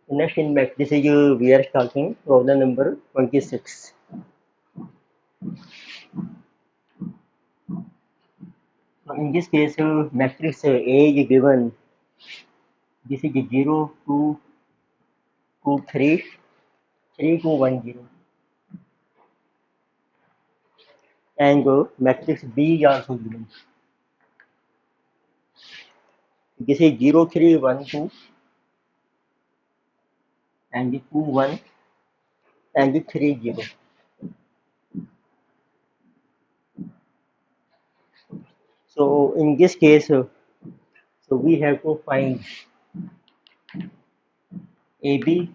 Next in math, this is we are talking problem number 26. So in this case, matrix A is given. This is 0, 2, 2, 3, 3, 2, 1, 0. And matrix B is also given. This is 0, 3, 1, 2, and 2, 1, and 3, 0. So in this case, so we have to find AB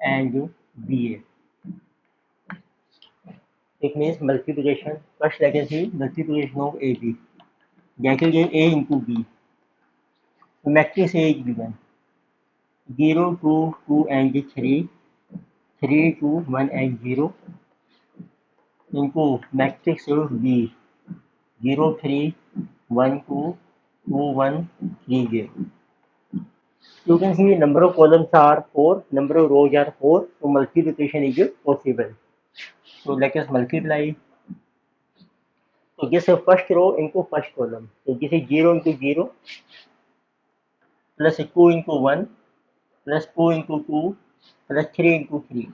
and BA. It means multiplication. First, let us see multiplication of AB. That is A into B. So matrix A is given 0, 2, 2, and 3, 3, 2, 1, and 0 into matrix B 0, 3, 1, 2, 2, 1, 3, 0. You can see number of columns are 4, number of rows are 4, so multiplication is possible. So let us multiply. So this is first row into first column. So this is 0 into 0 plus 2 into 1 plus 2 into 2 plus 3 into 3.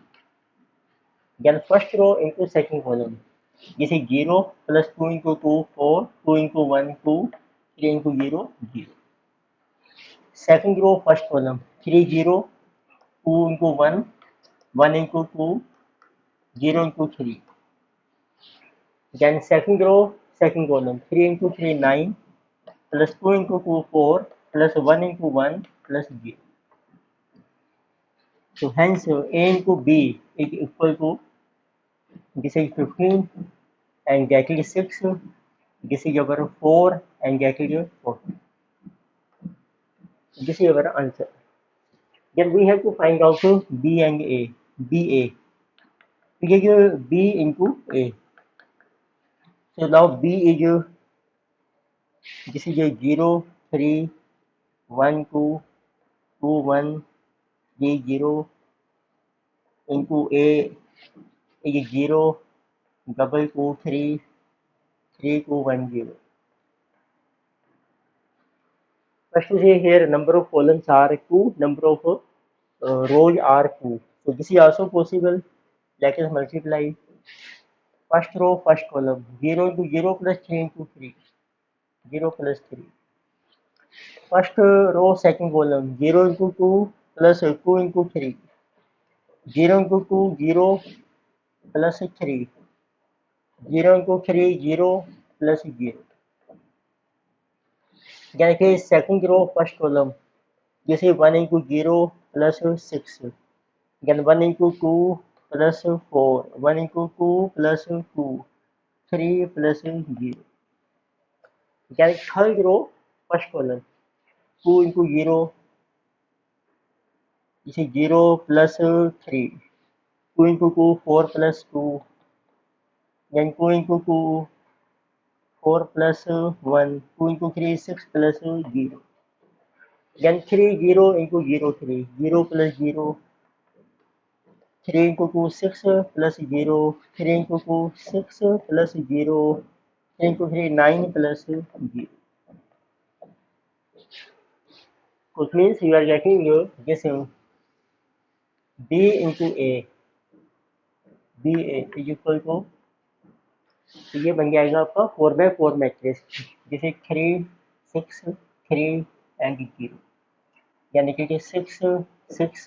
Then first row into second column. This is 0 plus 2 into 2, 4, 2 into 1, 2, 3 into 0, 0. Second row, first column, 3, 0, 2 into 1, 1 into 2, 0 into 3. Then second row, second column, 3 into 3, 9, plus 2 into 2, 4, plus 1 into 1, plus 0. So hence A into B is equal to, this is 15 and that is 6, this is our 4 and that is 4. This is our answer. Then we have to find also B and A. BA. We get B into A. So now B is this is a 0, 3, 1, 2, 2, 1, 3, 0 into A is 0, double 2, 3, 3, 2, 1, 0. First we say here number of columns are 2, number of rows are 2. So this is also possible. Let us multiply. First row, first column, 0 into 0 plus 3 into 3, 0 plus 3. First row, second column, 0 into 2 plus 2 into 3, 0 into 2, 0 plus 3, 0 into 3, 0 plus 0. Then here is second row, first column, this is 1 into 0 plus 6, then 1 into 2 plus 4, 1 into 2 plus 2, 3 plus 0. Then third row, first column, 2 into 0, this is 0 plus 3, 2 into 2, 4 plus 2, then 2 into 2, 4 plus 1, 2 into 3, 6 plus 0. Then 3, 0 into 0, 3, 0 plus 0, 3 into 2, 6 plus 0, 3 into 2, 6 plus 0, 3 into 3, 9 plus 0. Which means you are getting this B into A, BA is equal to, तो ये बन जाएगा आपका 4/4 matrix, जैसे 3, 6, 3 and 0, यानी कि 6, 6,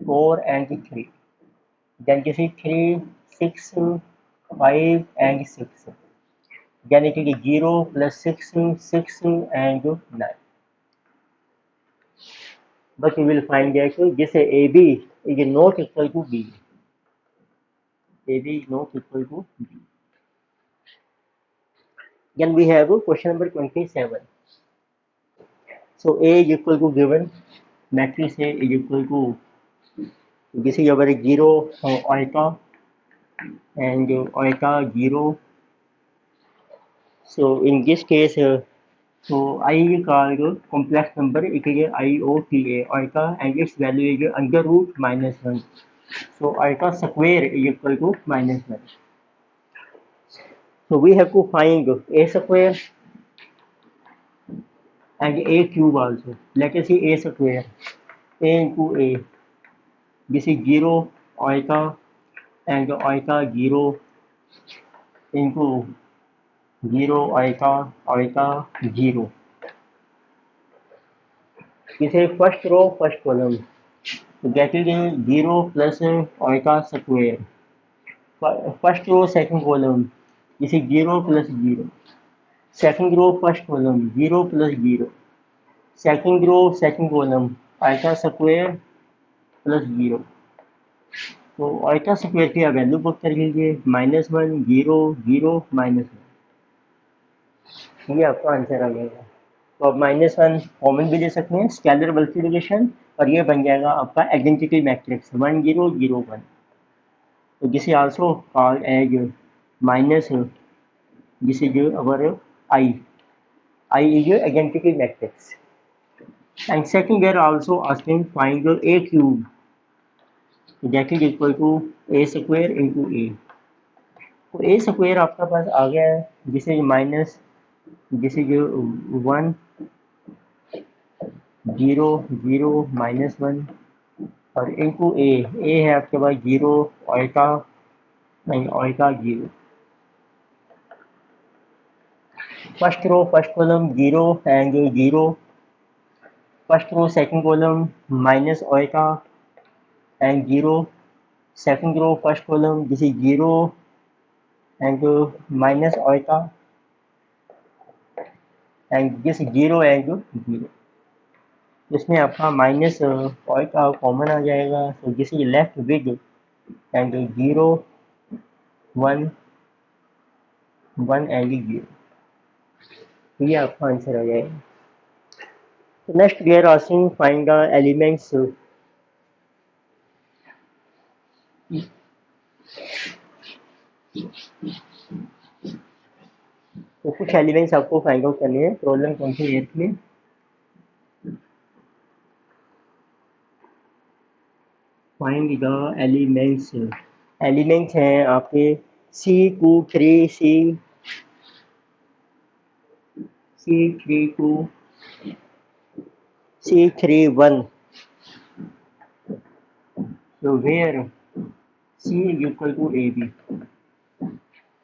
4 and 3. Then this is 3, 6, 5 and 6. यानी कि 0 plus 6, 6 and 9. But you will find that this AB is not equal to B. AB is not equal to B. Then we have question number 27. So A is equal to given, matrix A is equal to, this is our 0 iota and iota 0. So in this case So I is called complex number equal to iota iota and its value is under root minus 1. So iota square is equal to minus 1. So we have to find a square and a cube also. Let us see a square. A into a. This is 0 iota and iota 0 into 0 iota iota 0. This is first row, first column. So that is 0 plus iota square. First row, second column. This is 0 plus 0. Second row, first column. 0 plus 0. Second row, second column. Iota square plus 0. तो iota square की value put कर लीजिए -1 0 0 -1 ये आपका answer आ जाएगा। तो आप -1 कॉमन भी ले सकते हैं स्केलर मल्टीप्लिकेशन और ये बन जाएगा आपका आइडेंटिटी मैट्रिक्स 1 0 0 1। तो this is also called as minus this is our I is identity matrix and second we are also asking find A cube that is equal to A square into A. तो A square आपका पास आ गया है this is minus this is 1 0 0 -1 और into A है आपके पास 0 iota and iota 0। First row first column 0 and 0। First row second column minus eta and 0। Second row first column this is 0 and minus eta and this 0 and 0। इसमें आपका minus point common आ जाएगा तो this is left with and 0 1 1 and 0। तो ये आपका answer आ जाएगा। तो next we are asking find the elements. तो कुछ एलिमेंट्स आपको फाइंड आउट करने हैं प्रॉब्लम कौन सी एथ में। Find the elements. एलिमेंट्स हैं आपके C2 3 C3 2 C3 1। So where C is equal to AB।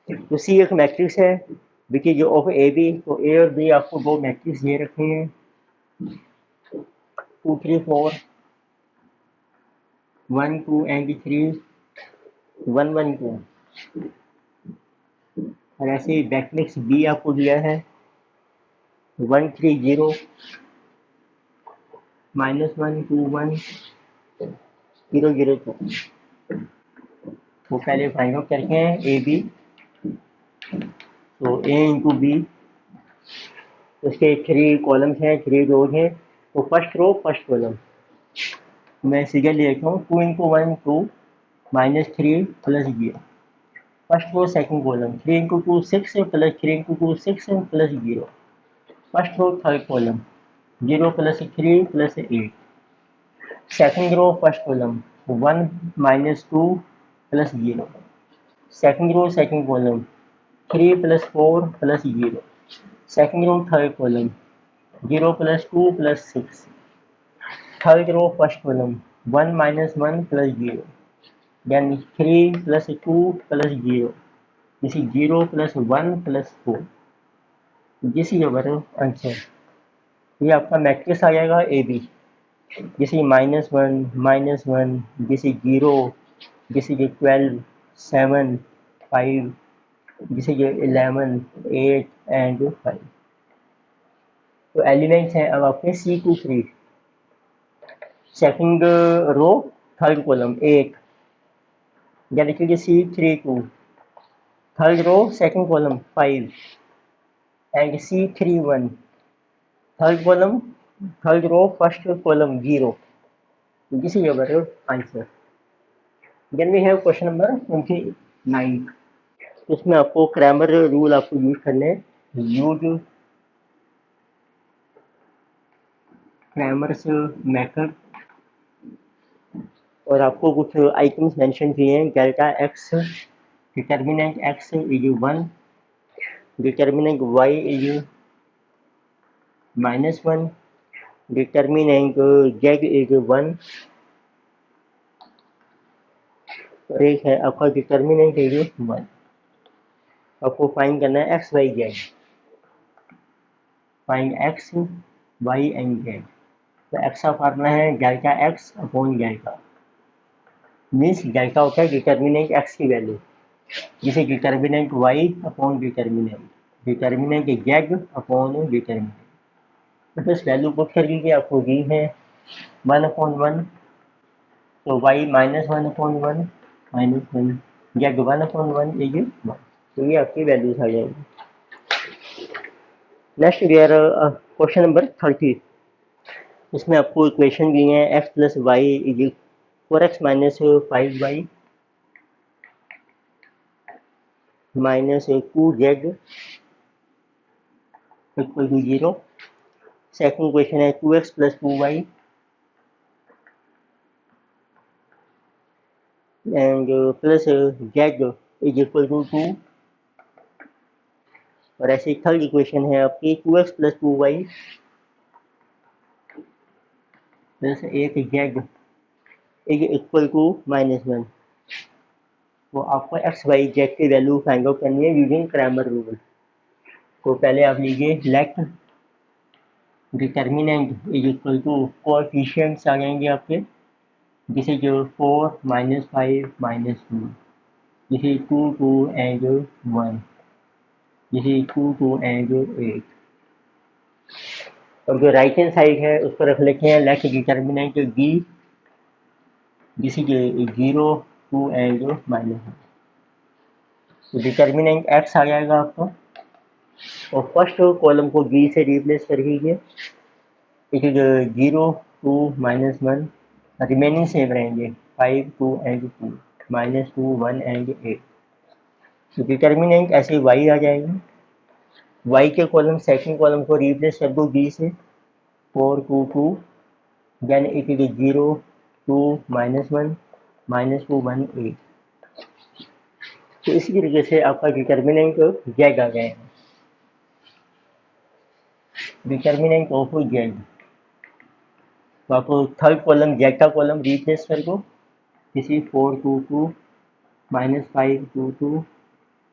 तो C एक मैट्रिक्स है which is of A B. तो ए और बी आपको दो मैट्रिक्स दे रखे हैं 2 3 4 1 2 एंड 3 1 1 2 और ऐसे मैट्रिक्स बी आपको दिया है 1 3 0 -1 2 1 0 0 2। तो पहले फाइंड आउट करके हैं ए बी। तो ए इंटू बी उसके 3 कॉलम्स हैं 3 रोज हैं। तो फर्स्ट रो फर्स्ट कॉलम मैं फिगर ले रखा हूँ 2 into 1 2 -3 plus 0। First row second column 3 into 2 6 plus 3 into 2 6 plus 0। First row third column 0 plus 3 plus 8। Second row first column 1 -2 plus 0। Second row second column 3 plus 4 plus 0। Second row third column 0 plus 2 plus 6। Third row first column 1 -1 plus 0। then 3 plus 2 plus 0 this is 0 plus 1 plus 4। this is our answer. ये आपका matrix आ जाएगा A B. This is -1 this is 0 this is 12 7 5 this is 11 8 and 5। तो elements हैं अब आपके C2 3 second row third column 8 यानी कि C3 2 third row second column 5 and C3 1 third column third row first column 0। This is your answer. Then we have question number 29। इसमें आपको Cramer rule आपको use करने हैं। यूज क्रैमर्स मेथड, और आपको कुछ आइटम्स मेंशन किए हैं। Delta x, determinant x is 1, determinant y is -1, determinant z is 1, और एक है आपका डिटर्मिनेंट इज 1। आपको फाइंड करना है x Y z, find x y and z. तो एक्स का फार्मूला है delta x upon delta, means delta होता है डिटर्मिनेंट एक्स की वैल्यू, जिसे determinant y upon determinant z upon determinant. तो बस वैल्यू पुट कर लीजिए, आपको दी है 1/1, तो वाई -1/1 -1, जेड 1/1 इज 1। तो ये आपकी वैल्यूज आ जाएगी। Next we are question number 30। इसमें आपको इक्वेशन दी है x plus y is 4x minus 5y minus 2z equal to 0। Second question है 2x plus 2y and plus z is equal to 2। और ऐसे थर्ड इक्वेशन है आपकी 2x plus 2y plus 8z is equal to -1। तो आपको x Y z की value find out करनी है यूजिंग क्रैमर रूल। तो पहले आप लीजिए let determinant is equal to coefficients आ जाएंगे आपके, this is 4 -5 -2, this is 2 2 and 1, this is 2 2 and 8। और जो राइट हैंड साइड है उस पर रख लेते हैं let determinant D, this is 0 2 and -1। तो डिटर्मिनेंट एक्स आ जाएगा आपका, और फर्स्ट कॉलम को बी से रिप्लेस कर दीजिए। इट इज 0 2 -1, रिमेनिंग सेम रहेंगे 5 2 एंड 2 -2 1 एंड 8। तो डिटर्मिनेंट ऐसे y आ जाएगा। y के कॉलम सेकंड कॉलम को रिप्लेस कर दो b से, 4 2 2, देन इट इज 0 2 -1 -2 1 8। तो इसी तरीके से आपका डिटर्मिनेंट z आ जाएगा, डिटर्मिनेंट ऑफ z। तो आप थर्ड कॉलम z का कॉलम रिप्लेस कर दो, इसी 4 2 2 -5 2 2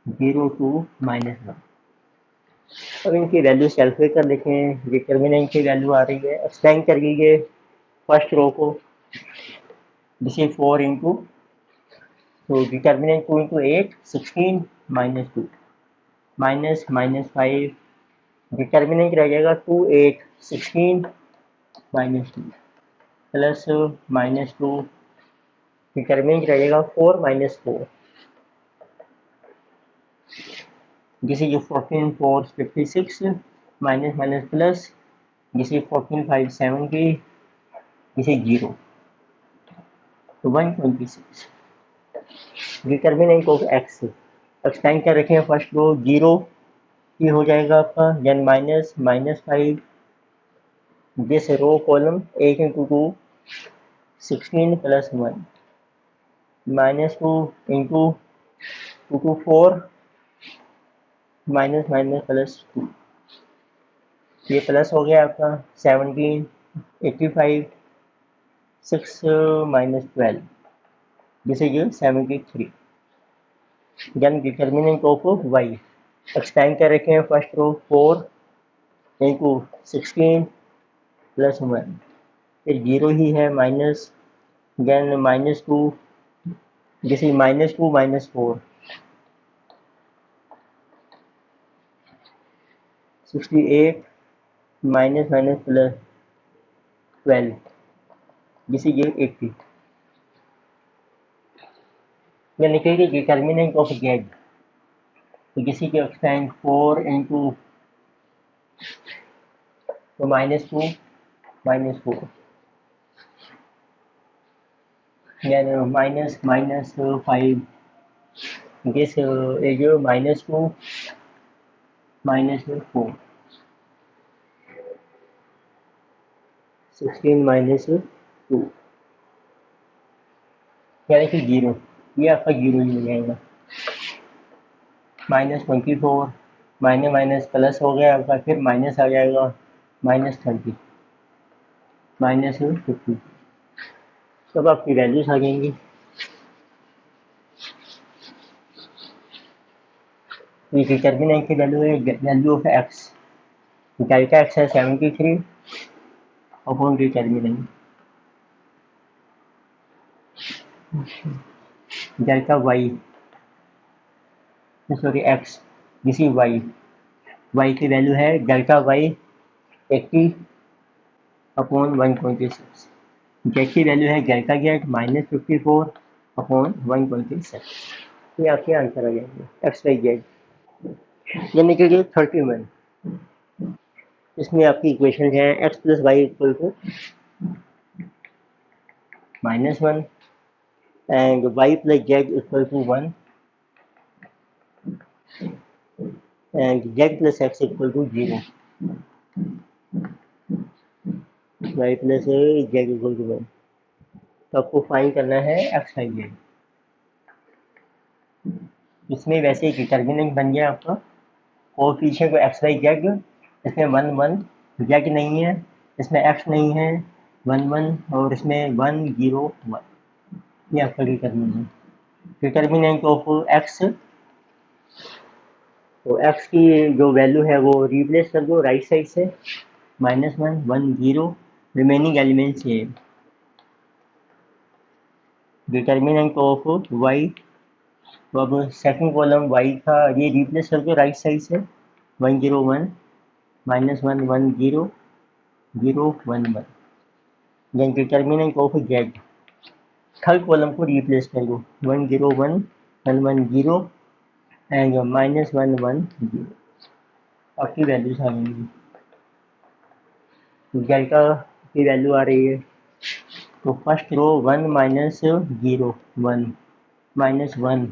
0 2 -1। अब इनकी वैल्यू कैलकुलेट कर देते हैं। डिटर्मिनेंट की वैल्यू आ रही है, एक्सटेंड कर लीजिए फर्स्ट रो को, जिसे 4 इंटू, तो डिटर्मिनेंट 2 इंटू 8 16 -2 -5, डिटर्मिनेंट रह जाएगा 2 8 16 -2 प्लस -2, डिटर्मिनेंट रह जाएगा 4 -4, जिसे जो 14 4 56 माइनस माइनस प्लस, जिसे 14 5 70, जिसे 0 तो 126। डिटर्मिनेंट ऑफ एक्स एक्सटेंड कर रखे हैं फर्स्ट रो, 0 ये हो जाएगा आपका, then -5 this row column 8 into 2 16 plus 1 -2 into 2 2 4 minus minus plus 2, ये प्लस हो गया आपका 17 85 6 -12, जिसे ये 73। Then determinant of y extend कर रखे हैं फर्स्ट रो, 4 इंटू 16 प्लस 1, फिर 0 ही है माइनस, देन -2, जिसे -2 -4 68 माइनस माइनस प्लस 12, जिसे ये 80। मैं निकलेगी डिटर्मिनेंट ऑफ z, तो किसी के एक्सटेंड 4 इंटू, तो -2 -4, then -5, this is your -2 -4, 16 minus 2 यानी कि 0, ये आपका 0 ही हो जाएगा। -24 माइनस माइनस प्लस हो गया आपका, फिर माइनस आ जाएगा -30 -50, तब आपकी वैल्यूज आ जाएंगी। ये डिटर्मिनेंट की वैल्यू है value of x, delta x है 73 upon determinant delta y, sorry x, this is y, y की वैल्यू है डेल्टा वाई 80 अपॉन 126, जेड की वैल्यू है डेल्टा जेड -54 अपॉन 126। ये आपके आंसर आ जाएंगे एक्स वाई जेड, यानी कि 31। इसमें आपकी इक्वेशन है x plus y equal to -1 and y plus z equal to 1 and z plus x equal to 0, y plus z equal to 1। तो आपको फाइंड करना है एक्स वाई जेड। इसमें वैसे डिटर्मिनेंट बन गया आपका कोएफिशिएंट को एक्स वाई जेड, इसमें 1 1 जेड नहीं है, इसमें एक्स नहीं है 1 1 और इसमें 1 0 1, ये आपका डिटर्मिनेंट ऑफ एक्स। तो एक्स की जो वैल्यू है वो रिप्लेस कर दो राइट साइड से, -1 1 0, रिमेनिंग एलिमेंट्स ये डिटर्मिनेंट ऑफ वाई। तो अब सेकंड कॉलम वाई का ये रिप्लेस कर दो राइट साइड से, 1 0 1 -1 1 0 0 1 1, then determinant of z, third column को रिप्लेस कर दो 1 0 1 1 1 0 एंड -1 1 0, आपकी वैल्यूज आ जाएंगी। डेल्टा की वैल्यू आ रही है, तो first row 1 minus 0 1 minus 1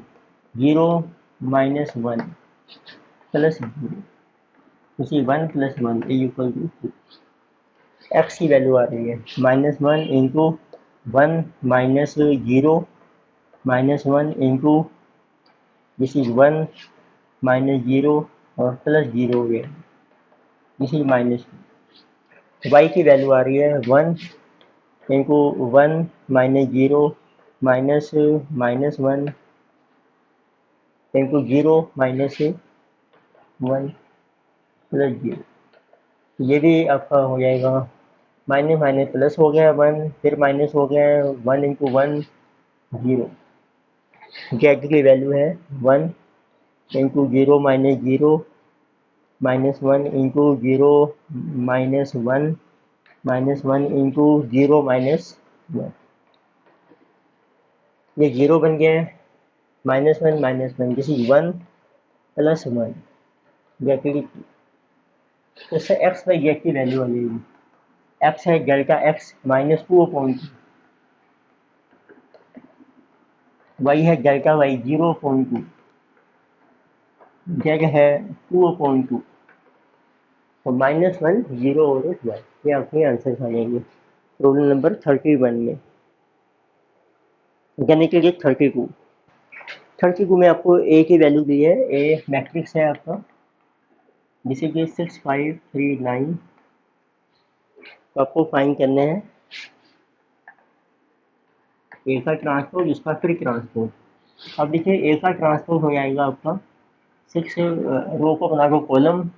0 minus 1 plus 0, उसी 1 प्लस 1 इक्वल टू 2। एक्स की वैल्यू आ रही है -1 into 1 minus 0 -1 into this is 1 minus 0 और प्लस 0 हो गया, दिस इज माइनस। वाई की वैल्यू आ रही है 1 into 1 minus 0 minus -1 into 0 minus 1 plus 0, ये भी आपका हो जाएगा माइनस माइनस प्लस हो गया 1, फिर माइनस हो गया 1 इंटू 1 0। जेड की वैल्यू है 1 इंटू 0 माइनस 0 -1 इंटू 0 -1 -1 इंटू 0 -1, ये 0 बन गया है -1 दिस इज 1 प्लस 1, ब्रैकेट। तो इससे एक्स बाई जेड की वैल्यू आ जाएगी, एक्स है डेल्टा एक्स -2 अपॉन 2, वाई है डेल्टा वाई 0 अपॉन 2, जेड है 2 अपॉन 2, तो -1 0 और 1, ये आपके आंसर आ जाएंगे प्रॉब्लम नंबर 31 में, यानी कि 32 में आपको ए की वैल्यू दी है, ए मैट्रिक्स है आपका जिसे कि 6 5 3 9, तो आपको फाइंड करने हैं ए का ट्रांसपोज, इसका फिर ट्रांसपोज। अब देखिए ए का ट्रांसपोज हो जाएगा आपका 6 रो को बना दो कॉलम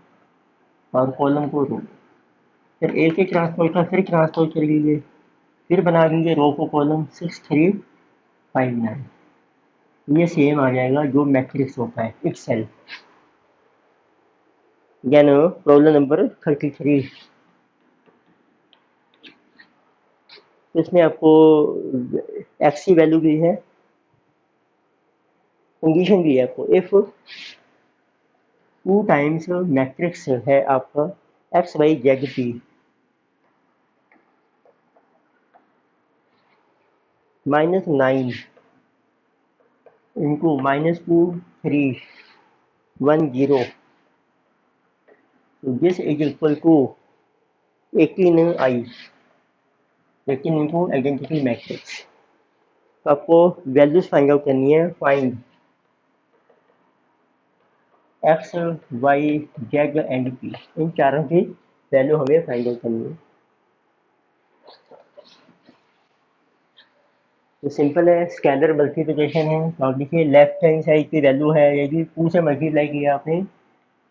और कॉलम को रो, फिर ए के ट्रांसपोज का फिर ट्रांसपोज कर लीजिए, फिर बना दीजिए रो को कॉलम 6 3 5 9, ये सेम आ जाएगा जो मैट्रिक्स होता है इटसेल्फ। देन प्रॉब्लम नंबर 33, इसमें आपको एक्स की वैल्यू दी है, कंडीशन दी है आपको, इफ 2 टाइम्स मैट्रिक्स है आपका x Y z p -9 into -2 3 1 0, तो this is equal to 18i, लेकिन इनको आइडेंटिटी मैट्रिक्स। तो आपको वैल्यूज फाइंड आउट करनी है। Find x Y Z and P, इन चारों की वैल्यू हमें फाइंड आउट करनी है। तो सिंपल है, स्केलर मल्टीप्लिकेशन है। तो आप देखिए लेफ्ट हैंड साइड की वैल्यू है, यदि 2 से मल्टीप्लाई किया आपने,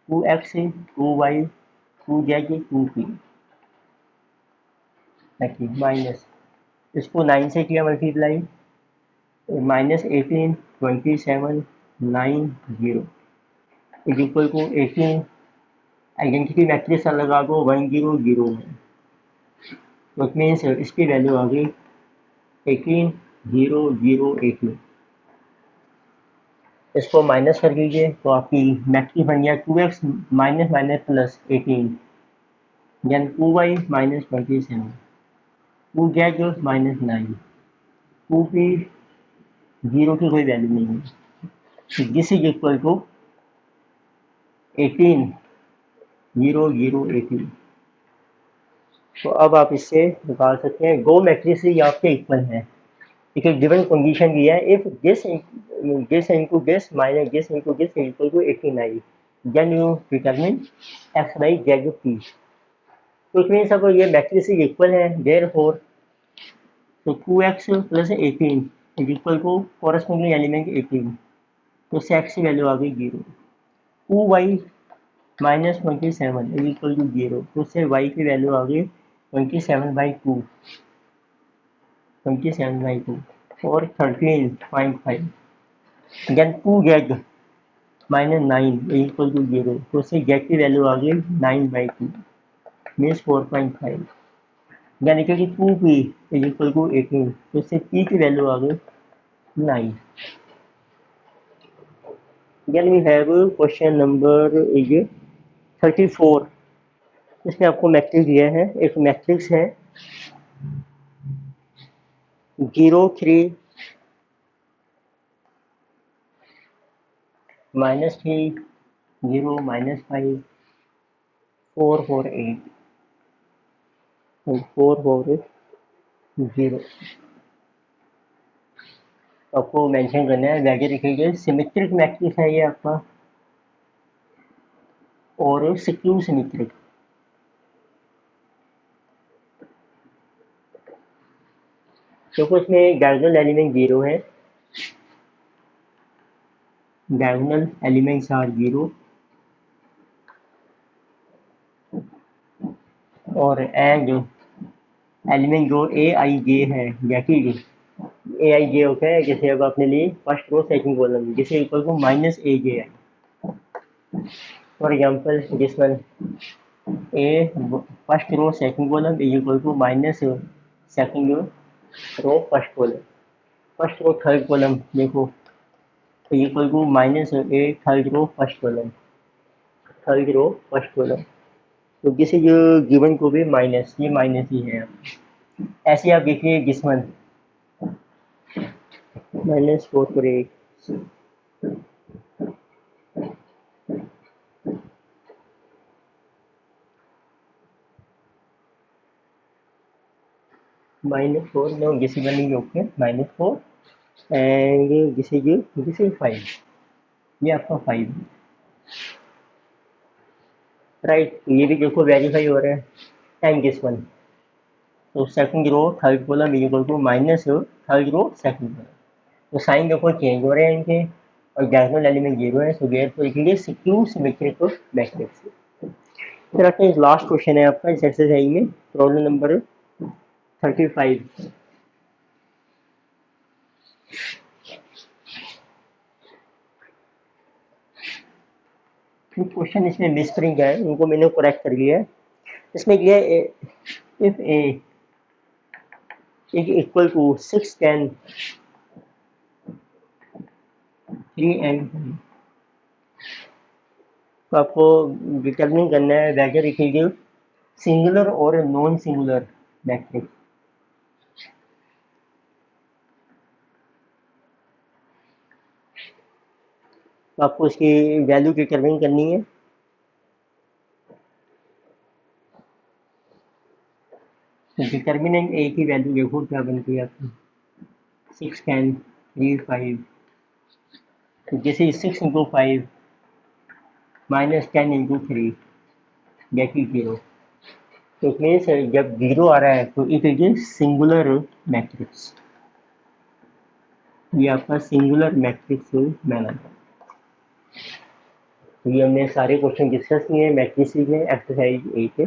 2x 2y 2z 2p, minus इसको 9 से किया multiply, -18 27 9 0 is equal to 18। Identity matrix लगा दो 1 0 0 में, तो इट मीन्स इसकी वैल्यू आ गई 18 0 0 18। इसको माइनस कर दीजिए तो आपकी मैट्रिक्स बन गया 2x minus minus plus 18, then 2y minus 27, 2z minus 9, 2p 0 की कोई वैल्यू नहीं है। This is equal to 18 0 0 18। तो अब आप इससे निकाल सकते हैं दो मैट्रिक्स ये आपके इक्वल हैं। एक गिवन कंडीशन दी है, if this into this minus this into this equal to 89, then you determine x Y z p. तो इट मीन्स अगर ये मैट्रिक्स इक्वल है, देयरफॉर तो 2x plus 18 is equal to corresponding element 18, तो इससे x की वैल्यू आ गई 0। 2y minus 27 is equal to 0, तो उससे y की वैल्यू आ गई 27/2, 27/2 और 13.5। Then 2z minus 9 is equal to 0, तो उससे z की वैल्यू आ गई 9/2 मीन्स 4.5। यानी कि 2p इज इक्वल टू 18, तो इससे p की वैल्यू आ गई 9। Then we have question number is 34। इसमें आपको मैट्रिक्स दिया है, एक मैट्रिक्स है 0 3 -3 0 -5 4 4 8 4 4 0। आपको मेंशन करना है, वैल्यू लिखिए सिमेट्रिक मैट्रिक्स है ये आपका और स्क्यू सिमेट्रिक। देखो इसमें डायगोनल एलिमेंट 0 है, डायगोनल एलिमेंट्स आर 0 और एंड एलिमेंट जो ए आई जे है, जैसे ए आई जे होता है, जैसे अब आपने ली फर्स्ट रो सेकंड कॉलम, जिसे equal to minus A J है। For example this one A first row second column is equal to minus second row first column, first row third column देखो is equal to minus A third row first column, third row first column. तो this is given को भी minus, ये minus ही है। ऐसे आप देखिए this one -4 4 8 -4 no this is running okay -4 and this is 5, ये आपका 5 राइट। ये भी देखो वेरीफाई हो रहा है एंड दिस वन, तो second row third column is equal to minus third row second column, तो साइन देखो चेंज हो रहे हैं इनके और डायगोनल एलिमेंट 0 है, so therefore it is skew symmetric matrix. फिर आते हैं लास्ट क्वेश्चन है आपका इस एक्सरसाइज में, प्रॉब्लम नंबर 35। क्वेश्चन इसमें मिसप्रिंट है, उनको मैंने करेक्ट कर लिया है। इसमें क्या है, if A is equal to 6 10 3 and, तो आपको डिटरमिन करना है वेदर इट इज सिंगुलर और नॉन सिंगुलर मैट्रिक्स। तो आपको इसकी वैल्यू डिटरमिन करनी है। डिटर्मिनेंट ए की वैल्यू देखो क्या बनती है आपकी 6 10 3 5। तो जैसे 6 into 5 minus 10 into 3 that is 0। तो इट मीन्स जब 0 आ रहा है तो it is a singular matrix. ये आपका सिंगुलर मैट्रिक्स माना जाता है। तो ये हमने सारे क्वेश्चन डिस्कस किए हैं मैट्रिक्स के एक्सरसाइज 8 के।